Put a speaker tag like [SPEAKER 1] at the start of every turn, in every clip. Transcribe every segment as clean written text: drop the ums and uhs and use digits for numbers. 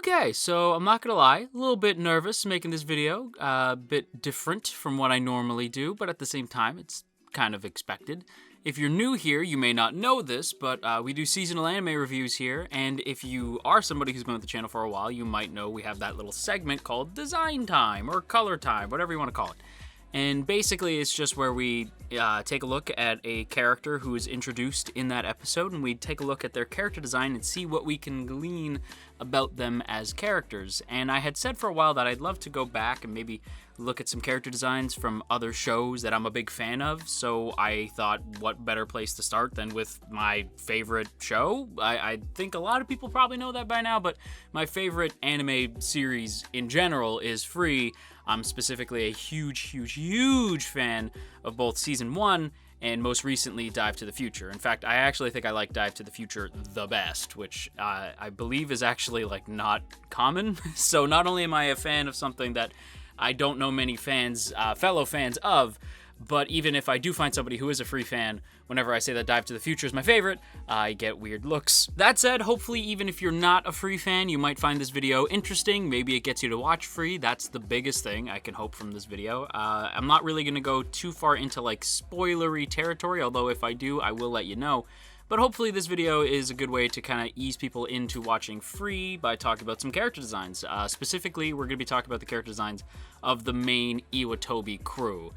[SPEAKER 1] Okay, so I'm not gonna lie, a little bit nervous making this video, a bit different from what I normally do, but at the same time, it's kind of expected. If you're new here, you may not know this, but we do seasonal anime reviews here, and if you are somebody who's been with the channel for a while, you might know we have that little segment called Design Time, or Color Time, whatever you want to call it. And basically, it's just where we take a look at a character who is introduced in that episode, and we take a look at their character design and see what we can glean about them as characters. And I had said for a while that I'd love to go back and maybe look at some character designs from other shows that I'm a big fan of, so I thought what better place to start than with my favorite show? I think a lot of people probably know that by now, but my favorite anime series in general is Free. I'm specifically a huge fan of both Season 1 and most recently Dive to the Future. In fact, I actually think I like Dive to the Future the best, which I believe is actually like not common. So not only am I a fan of something that I don't know many fans, fellow fans of, but even if I do find somebody who is a Free fan, whenever I say that Dive to the Future is my favorite, I get weird looks. That said, hopefully even if you're not a Free fan, you might find this video interesting. Maybe it gets you to watch Free. That's the biggest thing I can hope from this video. I'm not really going to go too far into like spoilery territory, although if I do, I will let you know. But hopefully this video is a good way to kind of ease people into watching Free by talking about some character designs. Specifically, we're going to be talking about the character designs of the main Iwatobi crew.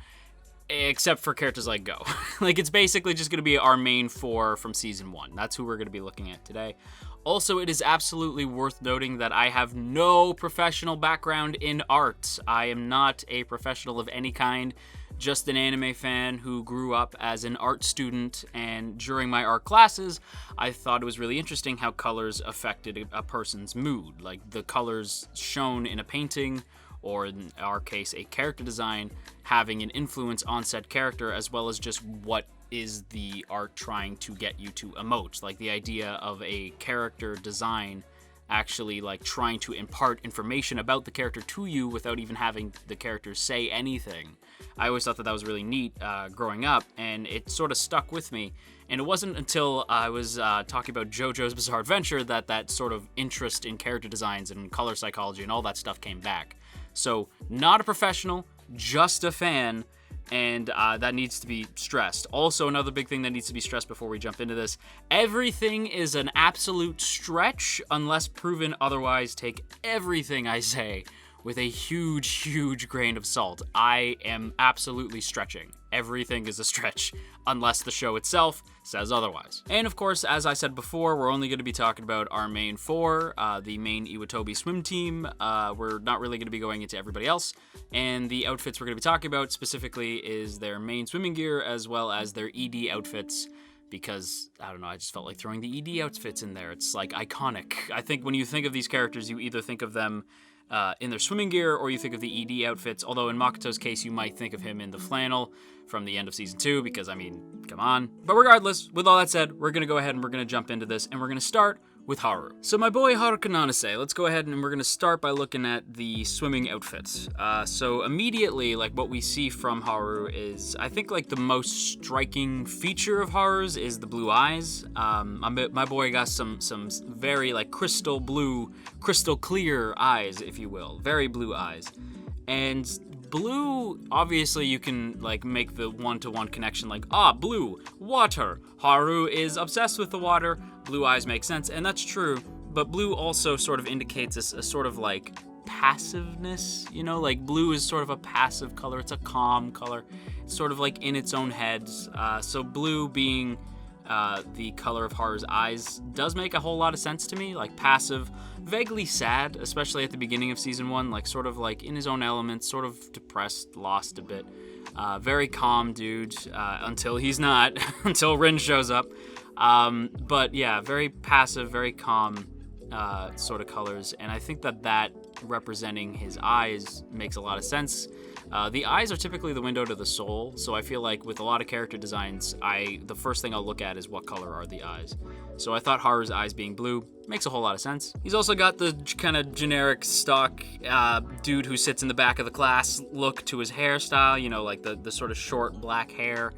[SPEAKER 1] Except for characters like Go. Like, it's basically just going to be our main four from Season 1. That's who we're going to be looking at today. Also, it is absolutely worth noting that I have no professional background in art. I am not a professional of any kind, just an anime fan who grew up as an art student, and during my art classes, I thought it was really interesting how colors affected a person's mood. Like, the colors shown in a painting, or in our case, a character design, having an influence on said character, as well as just what is the art trying to get you to emote. Like the idea of a character design actually like trying to impart information about the character to you without even having the character say anything. I always thought that was really neat growing up, and it sort of stuck with me. And it wasn't until I was talking about JoJo's Bizarre Adventure that sort of interest in character designs and color psychology and all that stuff came back. So, not a professional, just a fan, and that needs to be stressed. Also, another big thing that needs to be stressed before we jump into this, everything is an absolute stretch unless proven otherwise. Take everything I say with a huge grain of salt. I am absolutely stretching. Everything is a stretch unless the show itself says otherwise. And of course, as I said before, we're only going to be talking about our main four, the main Iwatobi Swim Team. We're not really going to be going into everybody else. And the outfits we're going to be talking about specifically is their main swimming gear as well as their ED outfits. Because, I don't know, I just felt like throwing the ED outfits in there. It's like iconic. I think when you think of these characters, you either think of them in their swimming gear, or you think of the ED outfits, although in Makoto's case, you might think of him in the flannel from the end of Season 2, because, I mean, come on. But regardless, with all that said, we're going to go ahead and we're going to jump into this, and we're going to start with Haru. So my boy Haru Kananase, let's go ahead and we're going to start by looking at the swimming outfits. So immediately, like, what we see from Haru is, I think, like, the most striking feature of Haru's is the blue eyes. My boy got some very, like, crystal blue, crystal clear eyes, if you will. Very blue eyes. And blue, obviously you can like make the one-to-one connection, like, blue, water. Haru is obsessed with the water, blue eyes make sense, and that's true, but blue also sort of indicates a sort of like passiveness, you know, like blue is sort of a passive color, it's a calm color, it's sort of like in its own head, so blue being the color of Haru's eyes does make a whole lot of sense to me, like passive, vaguely sad, especially at the beginning of Season 1, like sort of like in his own element, sort of depressed, lost a bit. Very calm dude, until he's not, until Rin shows up. But yeah, very passive, very calm sort of colors, and I think that representing his eyes makes a lot of sense. The eyes are typically the window to the soul, so I feel like with a lot of character designs, the first thing I'll look at is what color are the eyes. So I thought Haru's eyes being blue makes a whole lot of sense. He's also got the kind of generic stock dude who sits in the back of the class look to his hairstyle, you know, like the sort of short black hair.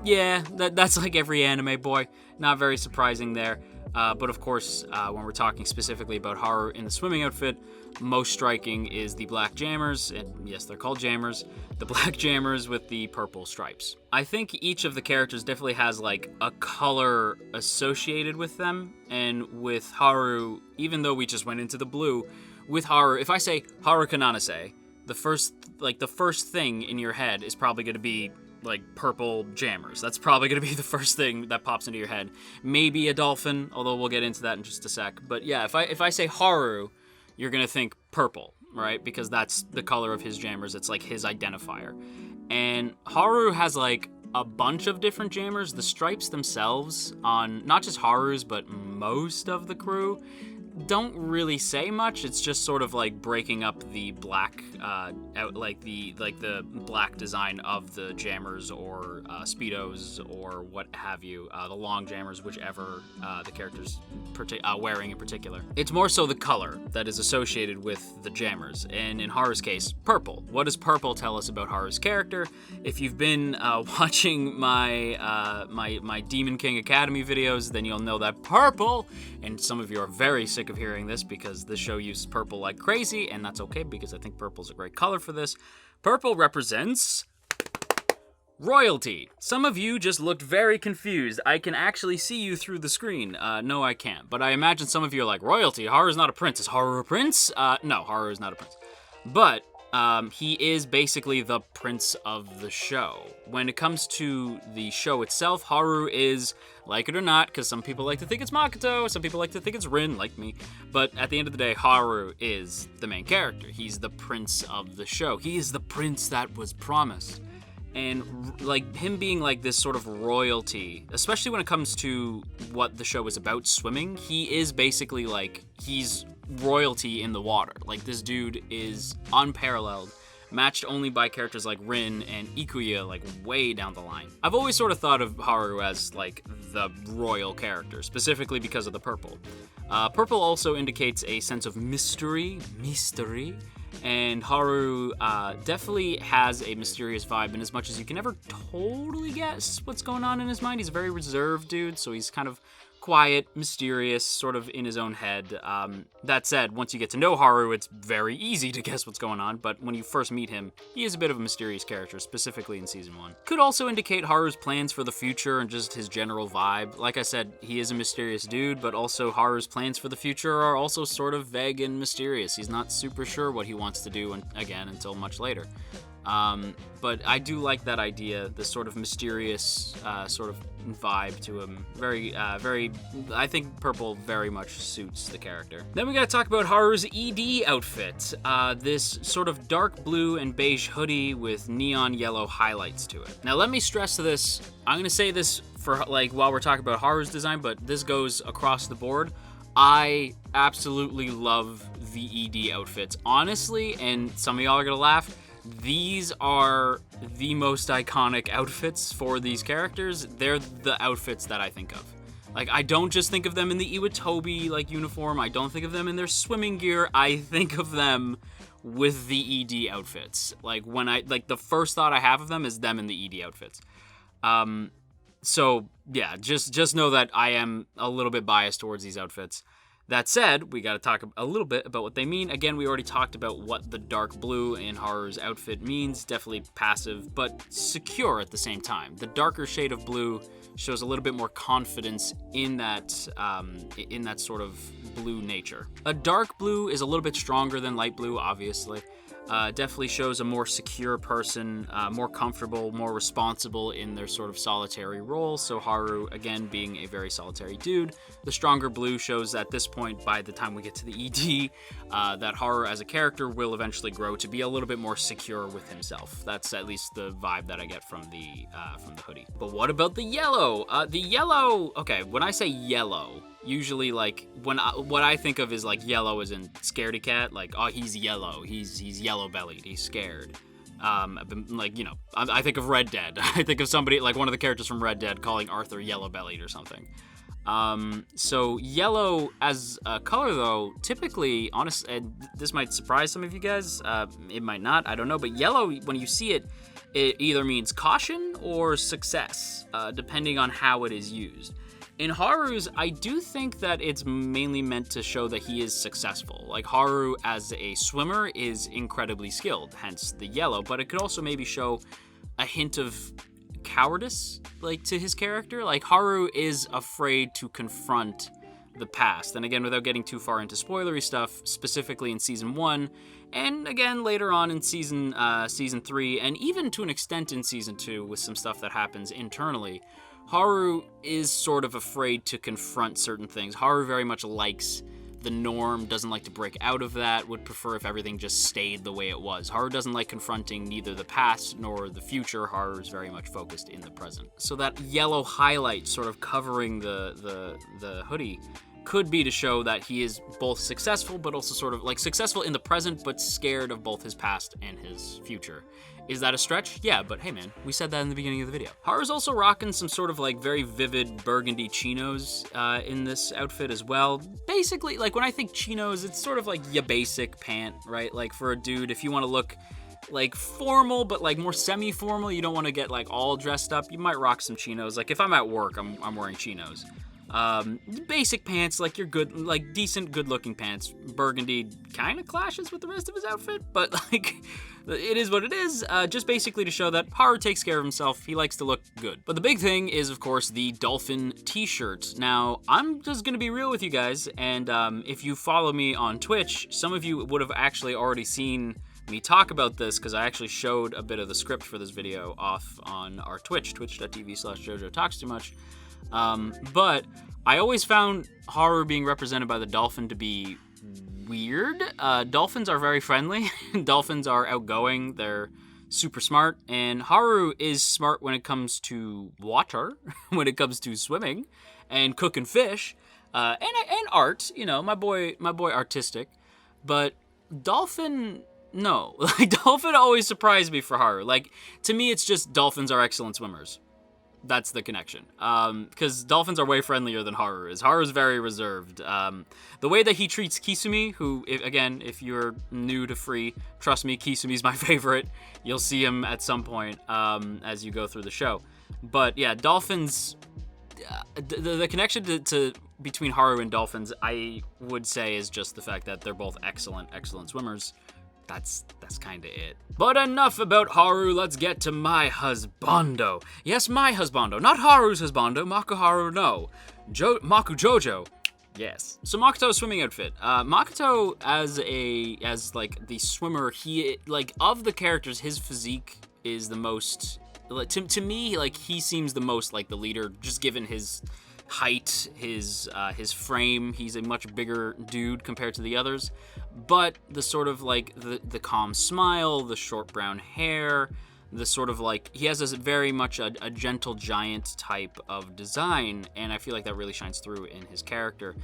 [SPEAKER 1] Yeah, that's like every anime boy. Not very surprising there. But of course, when we're talking specifically about Haru in the swimming outfit, most striking is the black jammers, and yes, they're called jammers, the black jammers with the purple stripes. I think each of the characters definitely has like a color associated with them, and with Haru, even though we just went into the blue, with Haru, if I say Haru Kananase, the first thing in your head is probably going to be like purple jammers. That's probably going to be the first thing that pops into your head. Maybe a dolphin, although we'll get into that in just a sec. But yeah, if I say Haru, you're going to think purple, right? Because that's the color of his jammers. It's like his identifier. And Haru has like a bunch of different jammers. The stripes themselves on not just Haru's, but most of the crew don't really say much. It's just sort of like breaking up the black, like the black design of the jammers or speedos or what have you, the long jammers, whichever the character's wearing in particular. It's more so the color that is associated with the jammers, and in Haru's case, purple. What does purple tell us about Haru's character? If you've been watching my Demon King Academy videos, then you'll know that purple, and some of you are very sick of hearing this because this show uses purple like crazy, and that's okay because I think purple's a great color for this. Purple represents royalty. Some of you just looked very confused. I can actually see you through the screen. No, I can't. But I imagine some of you are like, royalty? Haru's not a prince. Is Haru a prince? No, Haru is not a prince. But he is basically the prince of the show. When it comes to the show itself, Haru is, like it or not, because some people like to think it's Makoto, some people like to think it's Rin, like me, but at the end of the day, Haru is the main character. He's the prince of the show. He is the prince that was promised. And like him being like this sort of royalty, especially when it comes to what the show is about, swimming, he is basically like, he's royalty in the water. Like, this dude is unparalleled, matched only by characters like Rin and Ikuya, like way down the line. I've always sort of thought of Haru as like the royal character, specifically because of the purple. Purple also indicates a sense of mystery, and Haru definitely has a mysterious vibe in as much as you can never totally guess what's going on in his mind. He's a very reserved dude, so he's kind of quiet, mysterious, sort of in his own head. That said, once you get to know Haru, it's very easy to guess what's going on, but when you first meet him, he is a bit of a mysterious character, specifically in Season 1. Could also indicate Haru's plans for the future and just his general vibe. Like I said, he is a mysterious dude, but also Haru's plans for the future are also sort of vague and mysterious. He's not super sure what he wants to do, again, until much later. But I do like that idea, this sort of mysterious sort of vibe to him. Very, I think purple very much suits the character. Then we gotta talk about Haru's ED outfit. This sort of dark blue and beige hoodie with neon yellow highlights to it. Now let me stress this, I'm gonna say this for like while we're talking about Haru's design, but this goes across the board. I absolutely love the ED outfits, honestly, and some of y'all are gonna laugh. These are the most iconic outfits for these characters. They're the outfits that I think of. Like, I don't just think of them in the Iwatobi, like, uniform. I don't think of them in their swimming gear. I think of them with the ED outfits. Like, the first thought I have of them is them in the ED outfits. So, yeah, just know that I am a little bit biased towards these outfits. That said, we gotta talk a little bit about what they mean. Again, we already talked about what the dark blue in Haru's outfit means. Definitely passive, but secure at the same time. The darker shade of blue shows a little bit more confidence in that sort of blue nature. A dark blue is a little bit stronger than light blue, obviously. Definitely shows a more secure person, more comfortable, more responsible in their sort of solitary role. So Haru, again, being a very solitary dude. The stronger blue shows at this point, by the time we get to the ED, that Haru as a character will eventually grow to be a little bit more secure with himself. That's at least the vibe that I get from the hoodie. But what about the yellow? The yellow, okay, when I say yellow, usually, like, what I think of is, like, yellow as in scaredy cat. Like, oh, he's yellow. He's yellow-bellied. He's scared. Like, you know, I think of Red Dead. I think of somebody, like, one of the characters from Red Dead calling Arthur yellow-bellied or something. So yellow as a color, though, typically, honestly, and this might surprise some of you guys. It might not. I don't know. But yellow, when you see it, it either means caution or success, depending on how it is used. In Haru's, I do think that it's mainly meant to show that he is successful. Like, Haru as a swimmer is incredibly skilled, hence the yellow, but it could also maybe show a hint of cowardice, like, to his character. Like, Haru is afraid to confront the past. And again, without getting too far into spoilery stuff, specifically in Season 1, and again later on in Season 3, and even to an extent in Season 2 with some stuff that happens internally, Haru is sort of afraid to confront certain things. Haru very much likes the norm, doesn't like to break out of that, would prefer if everything just stayed the way it was. Haru doesn't like confronting neither the past nor the future. Haru is very much focused in the present. So that yellow highlight sort of covering the hoodie could be to show that he is both successful, but also sort of like successful in the present, but scared of both his past and his future. Is that a stretch? Yeah, but hey man, we said that in the beginning of the video. Haru's also rocking some sort of like very vivid burgundy chinos in this outfit as well. Basically, like when I think chinos, it's sort of like your basic pant, right? Like for a dude, if you want to look like formal, but like more semi-formal, you don't want to get like all dressed up, you might rock some chinos. Like if I'm at work, I'm wearing chinos. Basic pants, like your good, like decent, good-looking pants. Burgundy kind of clashes with the rest of his outfit, but like, it is what it is. Just basically to show that Haru takes care of himself. He likes to look good. But the big thing is, of course, the dolphin t-shirt. Now, I'm just gonna be real with you guys, and if you follow me on Twitch, some of you would have actually already seen me talk about this, because I actually showed a bit of the script for this video off on our Twitch, twitch.tv/JoJo Talks Too Much. But I always found Haru being represented by the dolphin to be weird. Dolphins are very friendly. Dolphins are outgoing. They're super smart. And Haru is smart when it comes to water, when it comes to swimming and cooking fish, and art. You know, my boy artistic. But dolphin, no. Like, dolphin always surprised me for Haru. Like, to me, it's just dolphins are excellent swimmers. That's the connection. Because dolphins are way friendlier than Haru is. Haru's very reserved. The way that he treats Kisumi, who, if you're new to Free, trust me, Kisumi's my favorite. You'll see him at some point as you go through the show. But yeah, dolphins, the connection between Haru and dolphins, I would say, is just the fact that they're both excellent swimmers. That's kind of it. But enough about Haru, let's get to my husbando. Yes, my husbando, not Haru's husbando, Maku Haru, no. Maku JoJo, yes. So Makoto's swimming outfit. Makoto as like the swimmer, he, like, of the characters, his physique is the most, to me, like, he seems the most like the leader, just given his height, his frame. He's a much bigger dude compared to the others, but the sort of like the calm smile, the short brown hair, the sort of like, he has a very much a gentle giant type of design, and I feel like that really shines through in his character,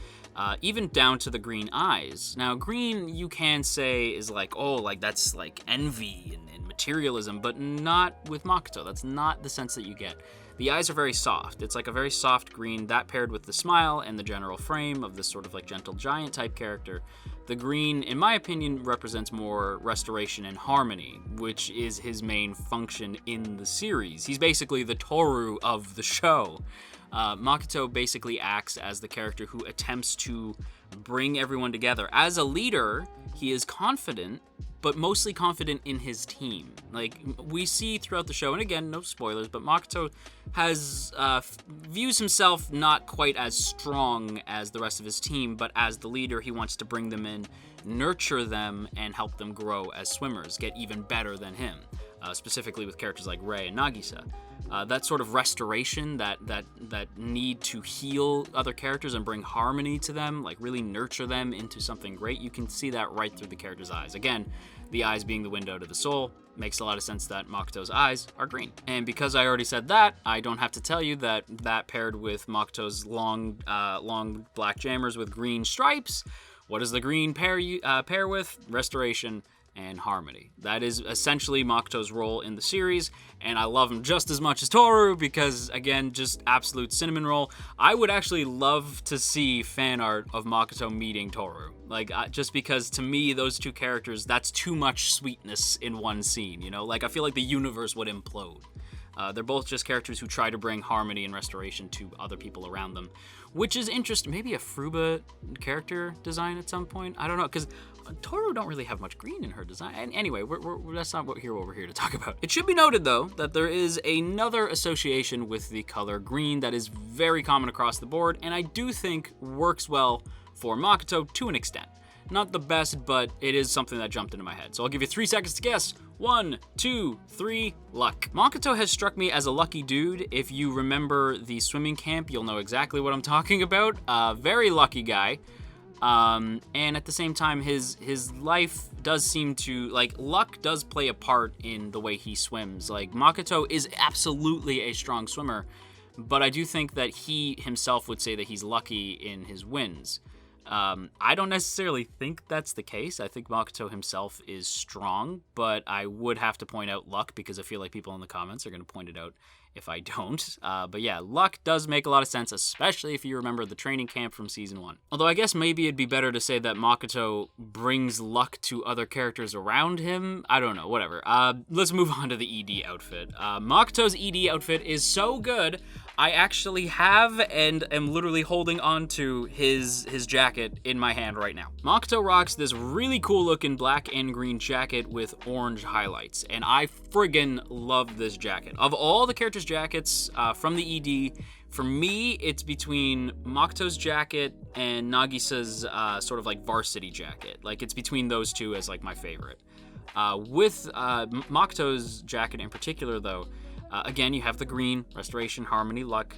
[SPEAKER 1] even down to the green eyes. Now, green, you can say, is like, oh, like that's like envy and materialism, but not with Makoto. That's not the sense that you get. The eyes are very soft. It's like a very soft green, that paired with the smile and the general frame of this sort of like gentle giant type character. The green, in my opinion, represents more restoration and harmony, which is his main function in the series. He's basically the Toru of the show. Makoto basically acts as the character who attempts to bring everyone together. As a leader, he is confident, but mostly confident in his team. Like, we see throughout the show, and again, no spoilers, but Makoto has views himself not quite as strong as the rest of his team, but as the leader, he wants to bring them in, nurture them, and help them grow as swimmers, get even better than him, specifically with characters like Rei and Nagisa. That sort of restoration, that need to heal other characters and bring harmony to them, like really nurture them into something great, you can see that right through the character's eyes. Again, the eyes being the window to the soul, makes a lot of sense that Makoto's eyes are green. And because I already said that, I don't have to tell you that paired with Makoto's long black jammers with green stripes, what does the green pair with? Restoration and harmony. That is essentially Makoto's role in the series, and I love him just as much as Toru because, again, just absolute cinnamon roll. I would actually love to see fan art of Makoto meeting Toru. Like, just because, to me, those two characters, that's too much sweetness in one scene, you know? Like, I feel like the universe would implode. They're both just characters who try to bring harmony and restoration to other people around them, which is interesting. Maybe a Fruba character design at some point. I don't know, because Toru don't really have much green in her design. And anyway, that's not what we're here to talk about. It should be noted, though, that there is another association with the color green that is very common across the board, and I do think works well for Makoto to an extent. Not the best, but it is something that jumped into my head. So I'll give you 3 seconds to guess. 1, 2, 3, luck. Makoto has struck me as a lucky dude. If you remember the swimming camp, you'll know exactly what I'm talking about. Very lucky guy. And at the same time, his life does seem to, like, luck does play a part in the way he swims. Like, Makoto is absolutely a strong swimmer, but I do think that he himself would say that he's lucky in his wins. I don't necessarily think that's the case. I think Makoto himself is strong, but I would have to point out luck because I feel like people in the comments are going to point it out if I don't. But yeah, luck does make a lot of sense, especially if you remember the training camp from Season 1. Although I guess maybe it'd be better to say that Makoto brings luck to other characters around him. I don't know, whatever. Let's move on to the ED outfit. Makoto's ED outfit is so good, I actually have and am literally holding on to his jacket in my hand right now. Makoto rocks this really cool looking black and green jacket with orange highlights, and I friggin' love this jacket. Of all the characters' jackets from the ED, for me, it's between Makoto's jacket and Nagisa's sort of like varsity jacket. Like, it's between those two as like my favorite. With Makoto's jacket in particular, though, again, you have the green, restoration, harmony, luck.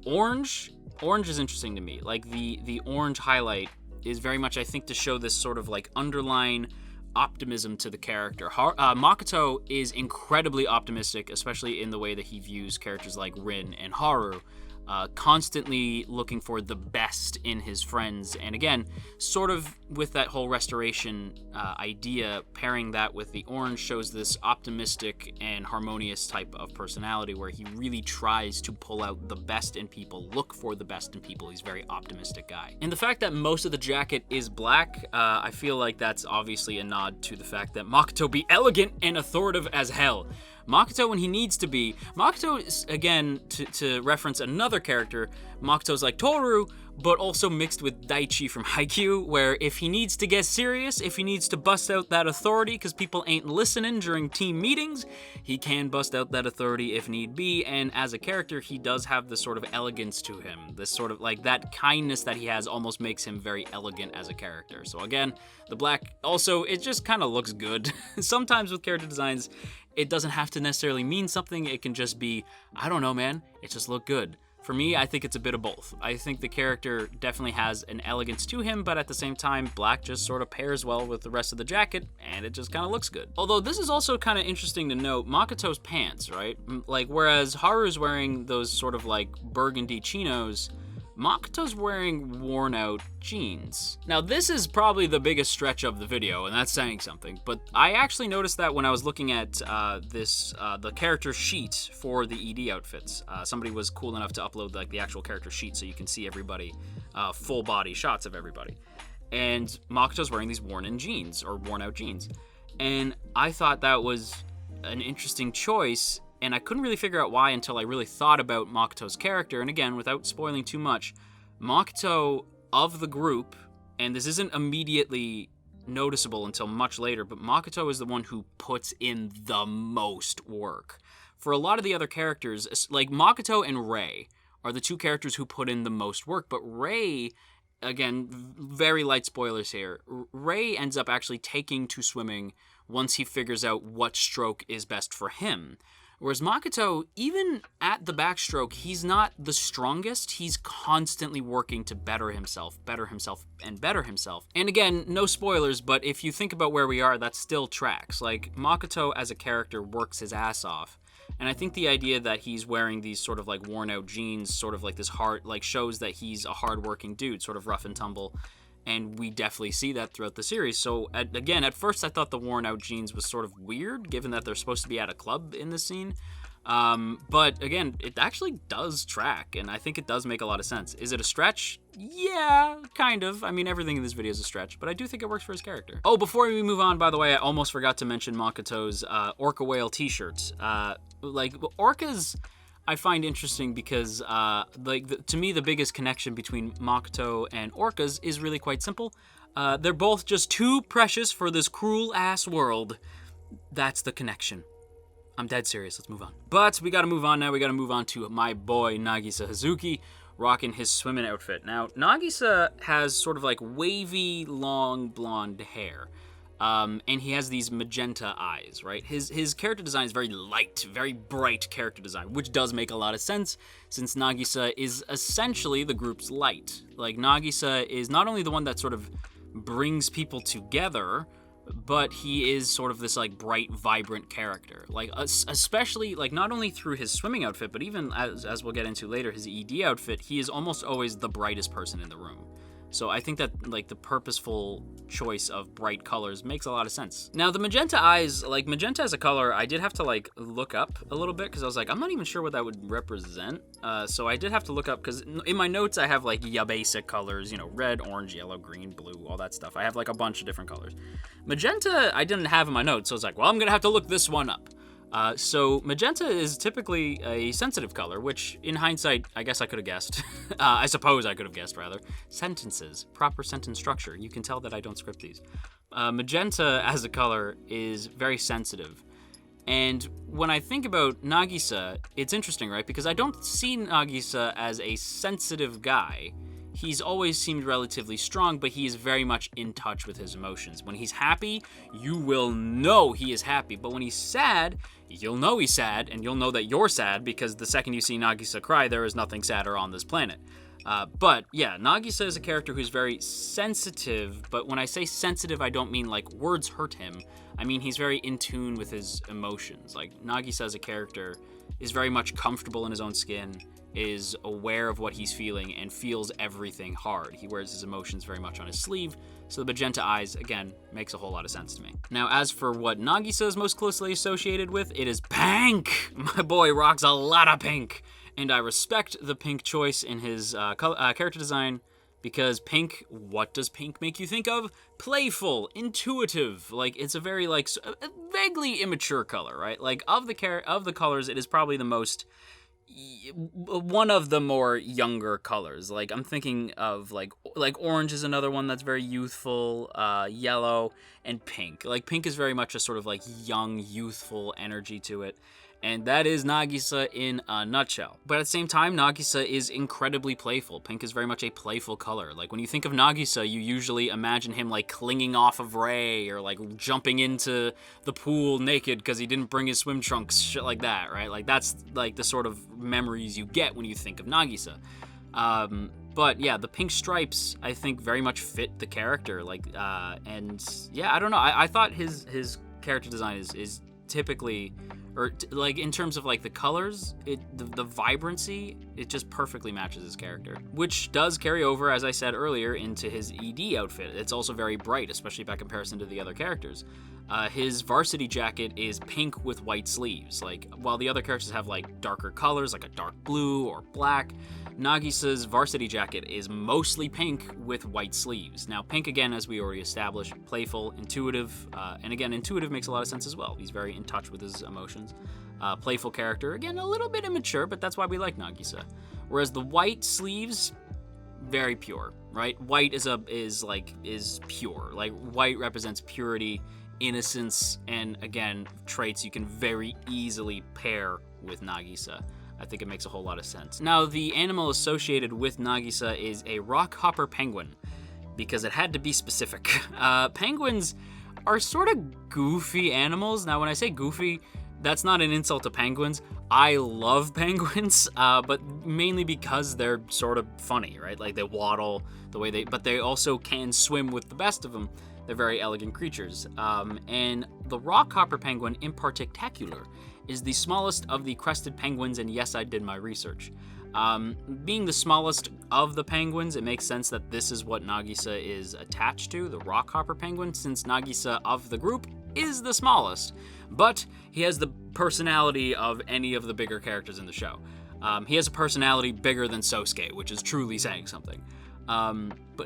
[SPEAKER 1] Orange is interesting to me. Like, the orange highlight is very much, I think, to show this sort of like underline optimism to the character. Makoto is incredibly optimistic, especially in the way that he views characters like Rin and Haru, constantly looking for the best in his friends. And again, sort of with that whole restoration idea, pairing that with the orange shows this optimistic and harmonious type of personality where he really tries to pull out the best in people, look for the best in people. He's a very optimistic guy. And the fact that most of the jacket is black, I feel like that's obviously a nod to the fact that Makoto be elegant and authoritative as hell. Makoto when he needs to be. Makoto is, again, to reference another character, Makoto's like Toru, but also mixed with Daichi from Haikyuu, where if he needs to get serious, if he needs to bust out that authority because people ain't listening during team meetings, he can bust out that authority if need be, and as a character, he does have this sort of elegance to him. This sort of, like, that kindness that he has almost makes him very elegant as a character. So again, the black, also, it just kind of looks good. Sometimes with character designs, it doesn't have to necessarily mean something. It can just be, I don't know, man, it just looked good. For me, I think it's a bit of both. I think the character definitely has an elegance to him, but at the same time, black just sort of pairs well with the rest of the jacket, and it just kind of looks good. Although this is also kind of interesting to note, Makoto's pants, right? Like, whereas Haru's wearing those sort of like burgundy chinos, Makoto's wearing worn-out jeans. Now, this is probably the biggest stretch of the video, and that's saying something, but I actually noticed that when I was looking at the character sheet for the ED outfits. Somebody was cool enough to upload like the actual character sheet so you can see everybody, full body shots of everybody. And Makoto's wearing these worn-out jeans. And I thought that was an interesting choice, and I couldn't really figure out why until I really thought about Makoto's character. And again, without spoiling too much, Makoto of the group, and this isn't immediately noticeable until much later, but Makoto is the one who puts in the most work. For a lot of the other characters, like Makoto and Rei are the two characters who put in the most work, but Rei, again, very light spoilers here, Rei ends up actually taking to swimming once he figures out what stroke is best for him. Whereas Makoto, even at the backstroke, he's not the strongest. He's constantly working to better himself, and better himself. And again, no spoilers, but if you think about where we are, that still tracks. Like, Makoto as a character works his ass off. And I think the idea that he's wearing these sort of like worn out jeans, sort of like this hard, like shows that he's a hardworking dude, sort of rough and tumble. And we definitely see that throughout the series. So, again, at first I thought the worn-out jeans was sort of weird, given that they're supposed to be at a club in this scene. But again, it actually does track, and I think it does make a lot of sense. Is it a stretch? Yeah, kind of. I mean, everything in this video is a stretch, but I do think it works for his character. Oh, before we move on, by the way, I almost forgot to mention Makoto's Orca Whale t-shirt. Orcas I find interesting because, to me, the biggest connection between Makoto and orcas is really quite simple. They're both just too precious for this cruel-ass world. That's the connection. I'm dead serious. Let's move on. But we gotta move on now. We gotta move on to my boy, Nagisa Hazuki, rocking his swimming outfit. Now, Nagisa has sort of like wavy, long, blonde hair. And he has these magenta eyes, right? His character design is very light, very bright character design, which does make a lot of sense since Nagisa is essentially the group's light. Like, Nagisa is not only the one that sort of brings people together, but he is sort of this, like, bright, vibrant character. Like, especially, like, not only through his swimming outfit, but even, as we'll get into later, his ED outfit, he is almost always the brightest person in the room. So I think that, like, the purposeful choice of bright colors makes a lot of sense. Now, the magenta eyes, like, magenta as a color, I did have to, like, look up a little bit, because I was like, I'm not even sure what that would represent. So I did have to look up, because in my notes, I have, like, basic colors, you know, red, orange, yellow, green, blue, all that stuff. I have, like, a bunch of different colors. Magenta, I didn't have in my notes, so I was like, well, I'm gonna have to look this one up. So magenta is typically a sensitive color, which in hindsight, I guess I could have guessed. I suppose I could have guessed, rather. Sentences, proper sentence structure. You can tell that I don't script these. Magenta as a color is very sensitive. And when I think about Nagisa, it's interesting, right? Because I don't see Nagisa as a sensitive guy. He's always seemed relatively strong, but he is very much in touch with his emotions. When he's happy, you will know he is happy. But when he's sad, you'll know he's sad, and you'll know that you're sad, because the second you see Nagisa cry, there is nothing sadder on this planet. But yeah, Nagisa is a character who's very sensitive, but when I say sensitive, I don't mean like words hurt him. I mean he's very in tune with his emotions. Like, Nagisa as a character is very much comfortable in his own skin, is aware of what he's feeling, and feels everything hard. He wears his emotions very much on his sleeve, so the magenta eyes, again, makes a whole lot of sense to me. Now, as for what Nagisa is most closely associated with, it is pink! My boy rocks a lot of pink, and I respect the pink choice in his character design, because pink, what does pink make you think of? Playful, intuitive, like, it's a very, like, vaguely immature color, right? Like, of the colors, it is probably the most... one of the more younger colors. Like, I'm thinking of like orange is another one that's very youthful, yellow, and pink. Like, pink is very much a sort of like young, youthful energy to it. And that is Nagisa in a nutshell. But at the same time, Nagisa is incredibly playful. Pink is very much a playful color. Like, when you think of Nagisa, you usually imagine him, like, clinging off of Rei, or, like, jumping into the pool naked because he didn't bring his swim trunks, shit like that, right? Like, that's, like, the sort of memories you get when you think of Nagisa. But, yeah, the pink stripes, I think, very much fit the character. Like, and, yeah, I don't know. I thought his character design is typically... like, in terms of, like, the colors, the vibrancy, it just perfectly matches his character. Which does carry over, as I said earlier, into his ED outfit. It's also very bright, especially by comparison to the other characters. His varsity jacket is pink with white sleeves. Like, while the other characters have, like, darker colors, like a dark blue or black, Nagisa's varsity jacket is mostly pink with white sleeves. Now, pink, again, as we already established, playful, intuitive, and again, intuitive makes a lot of sense as well. He's very in touch with his emotions. Playful character, again, a little bit immature, but that's why we like Nagisa. Whereas the white sleeves, very pure, right? White is pure. Like, white represents purity, innocence, and again, traits you can very easily pair with Nagisa. I think it makes a whole lot of sense. Now, the animal associated with Nagisa is a Rockhopper Penguin, because it had to be specific. Penguins are sort of goofy animals. Now, when I say goofy, that's not an insult to penguins. I love penguins, but mainly because they're sort of funny, right? Like, they waddle the way but they also can swim with the best of them. They're very elegant creatures. And the Rockhopper Penguin in particular is the smallest of the crested penguins, and yes, I did my research. Being the smallest of the penguins, it makes sense that this is what Nagisa is attached to, the Rockhopper Penguin, since Nagisa of the group is the smallest, but he has the personality of any of the bigger characters in the show. He has a personality bigger than Sosuke, which is truly saying something.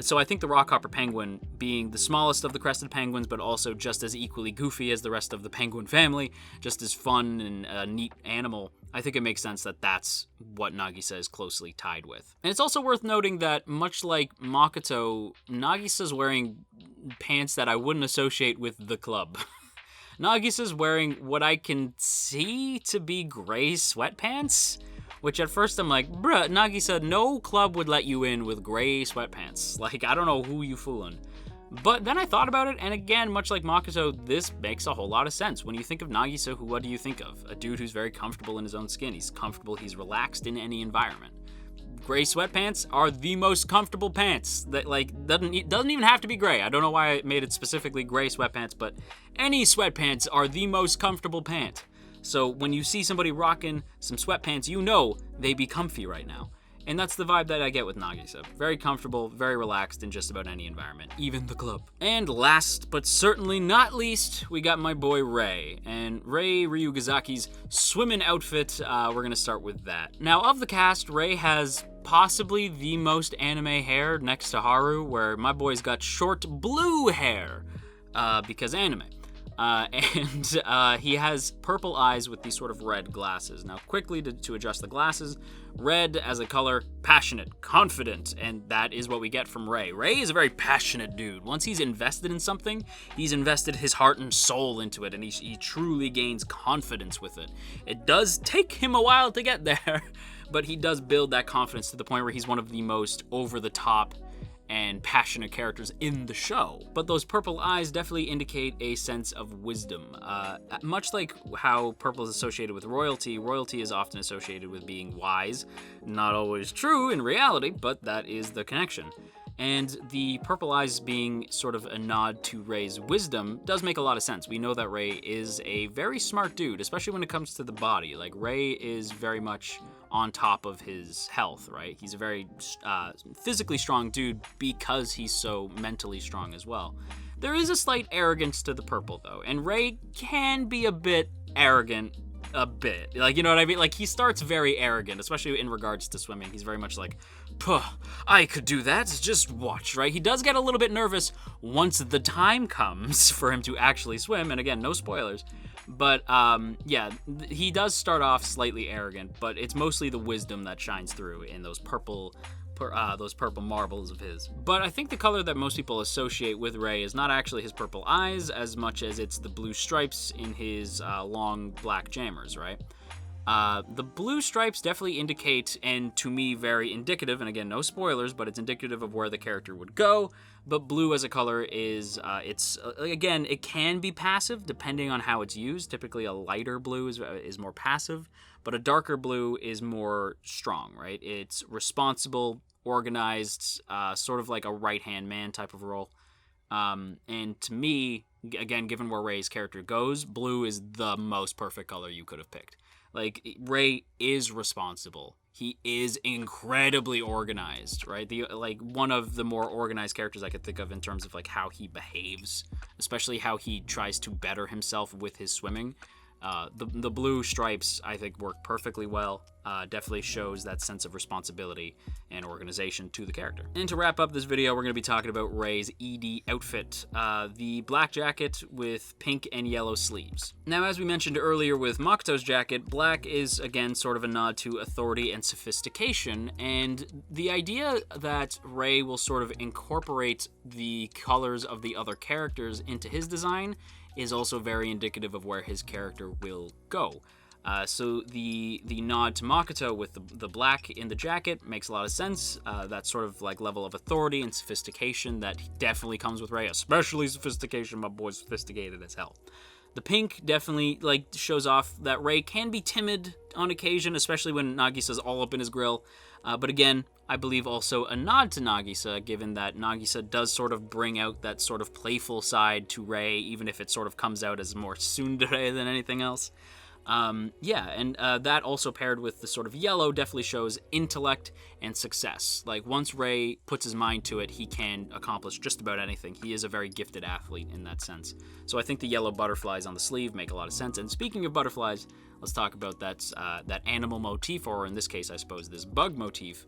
[SPEAKER 1] So I think the Rockhopper Penguin, being the smallest of the crested penguins, but also just as equally goofy as the rest of the penguin family, just as fun and a neat animal, I think it makes sense that that's what Nagisa is closely tied with. And it's also worth noting that, much like Makoto, Nagisa's wearing pants that I wouldn't associate with the club. Nagisa's wearing what I can see to be gray sweatpants, which at first I'm like, bruh, Nagisa, no club would let you in with gray sweatpants. Like, I don't know who you fooling. But then I thought about it, and again, much like Makoto, this makes a whole lot of sense. When you think of Nagisa, what do you think of? A dude who's very comfortable in his own skin. He's comfortable, he's relaxed in any environment. Gray sweatpants are the most comfortable pants. That, like, doesn't even have to be gray. I don't know why I made it specifically gray sweatpants, but any sweatpants are the most comfortable pant. So when you see somebody rocking some sweatpants, you know they be comfy right now. And that's the vibe that I get with Nagisa. Very comfortable, very relaxed in just about any environment, even the club. And last, but certainly not least, we got my boy Rei. And Rei Ryugazaki's swimming outfit, we're gonna start with that. Now, of the cast, Rei has possibly the most anime hair next to Haru, where my boy's got short blue hair, because anime. And he has purple eyes with these sort of red glasses. Now, quickly to adjust the glasses, red as a color, passionate, confident, and that is what we get from Rei. Rei is a very passionate dude. Once he's invested in something, he's invested his heart and soul into it, and he truly gains confidence with it. It does take him a while to get there, but he does build that confidence to the point where he's one of the most over-the-top and passionate characters in the show. But those purple eyes definitely indicate a sense of wisdom. Much like how purple is associated with royalty, royalty is often associated with being wise. Not always true in reality, but that is the connection. And the purple eyes being sort of a nod to Rei's wisdom does make a lot of sense. We know that Rei is a very smart dude, especially when it comes to the body. Like, Rei is very much on top of his health, right? He's a very physically strong dude because he's so mentally strong as well. There is a slight arrogance to the purple, though, and Rei can be a bit arrogant. A bit. Like, you know what I mean? Like, he starts very arrogant, especially in regards to swimming. He's very much like, puh, I could do that, just watch, right? He does get a little bit nervous once the time comes for him to actually swim, and again, no spoilers. But, yeah, he does start off slightly arrogant, but it's mostly the wisdom that shines through in those purple marbles of his. But I think the color that most people associate with Rei is not actually his purple eyes as much as it's the blue stripes in his long black jammers, right? The blue stripes definitely indicate, and to me very indicative, and again, no spoilers, but it's indicative of where the character would go. But blue as a color is, again, it can be passive depending on how it's used. Typically a lighter blue is more passive, but a darker blue is more strong, right? It's responsible, organized, sort of like a right-hand man type of role. And to me, again, given where Rei's character goes, blue is the most perfect color you could have picked. Like, Rei is responsible. He is incredibly organized, right? One of the more organized characters I could think of in terms of, like, how he behaves, especially how he tries to better himself with his swimming. The blue stripes, I think, work perfectly well. Definitely shows that sense of responsibility and organization to the character. And to wrap up this video, we're going to be talking about Rei's Edie outfit, the black jacket with pink and yellow sleeves. Now, as we mentioned earlier with Makoto's jacket, black is, again, sort of a nod to authority and sophistication, and the idea that Rei will sort of incorporate the colors of the other characters into his design is also very indicative of where his character will go. So the nod to Makoto with the black in the jacket makes a lot of sense. That sort of like level of authority and sophistication that definitely comes with Rei, especially sophistication. My boy's sophisticated as hell. The pink definitely like shows off that Rei can be timid on occasion, especially when Nagisa's all up in his grill. But again, I believe also a nod to Nagisa, given that Nagisa does sort of bring out that sort of playful side to Rei, even if it sort of comes out as more tsundere than anything else. Yeah, and that also paired with the sort of yellow definitely shows intellect and success. Like, once Ray puts his mind to it, he can accomplish just about anything. He is a very gifted athlete in that sense. So I think the yellow butterflies on the sleeve make a lot of sense. And speaking of butterflies, let's talk about that animal motif, or in this case, I suppose, this bug motif,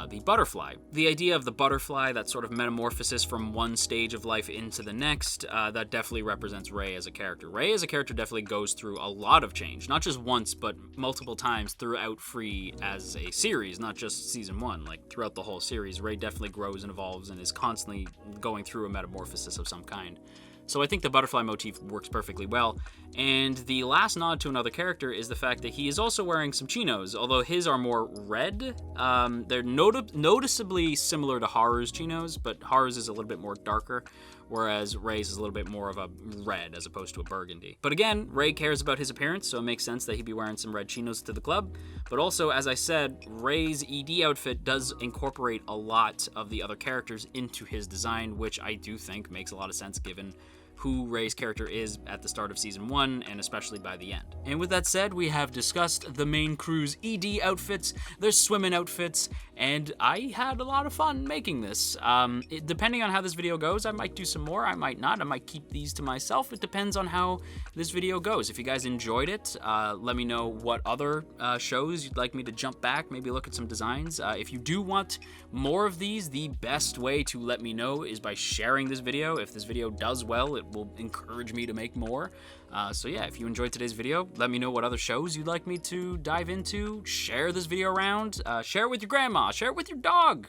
[SPEAKER 1] the butterfly. The idea of the butterfly, that sort of metamorphosis from one stage of life into the next, that definitely represents Ray as a character. Ray as a character definitely goes through a lot of change, not just once, but multiple times throughout Free as a series, not just season 1. Like, throughout the whole series, Ray definitely grows and evolves and is constantly going through a metamorphosis of some kind. So I think the butterfly motif works perfectly well. And the last nod to another character is the fact that he is also wearing some chinos, although his are more red. They're noticeably similar to Haru's chinos, but Haru's is a little bit more darker, whereas Ray's is a little bit more of a red as opposed to a burgundy. But again, Ray cares about his appearance, so it makes sense that he'd be wearing some red chinos to the club. But also, as I said, Ray's ED outfit does incorporate a lot of the other characters into his design, which I do think makes a lot of sense given who Ray's character is at the start of Season 1, and especially by the end. And with that said, we have discussed the main crew's ED outfits, their swimming outfits, and I had a lot of fun making this. Depending on how this video goes, I might do some more, I might not, I might keep these to myself. It depends on how this video goes. If you guys enjoyed it, let me know what other shows you'd like me to jump back, maybe look at some designs. If you do want more of these, the best way to let me know is by sharing this video. If this video does well, it will encourage me to make more. So yeah, if you enjoyed today's video, let me know what other shows you'd like me to dive into. Share this video around. Share it with your grandma. Share it with your dog.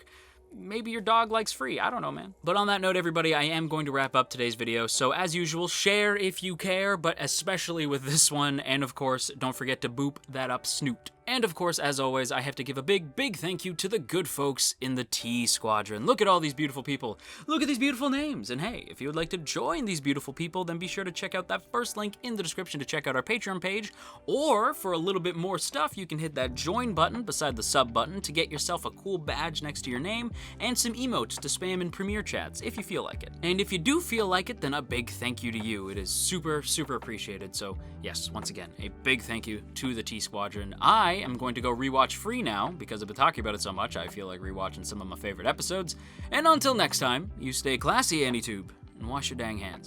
[SPEAKER 1] Maybe your dog likes Free. I don't know, man. But on that note, everybody, I am going to wrap up today's video. So as usual, share if you care, but especially with this one. And of course, don't forget to boop that up snoot. And of course, as always, I have to give a big, big thank you to the good folks in the T Squadron. Look at all these beautiful people. Look at these beautiful names. And hey, if you would like to join these beautiful people, then be sure to check out that first link in the description to check out our Patreon page. Or for a little bit more stuff, you can hit that join button beside the sub button to get yourself a cool badge next to your name and some emotes to spam in premiere chats if you feel like it. And if you do feel like it, then a big thank you to you. It is super, super appreciated. So yes, once again, a big thank you to the T Squadron. I am going to go rewatch Free now because I've been talking about it so much. I feel like rewatching some of my favorite episodes. And until next time, you stay classy, AnyTube, and wash your dang hands.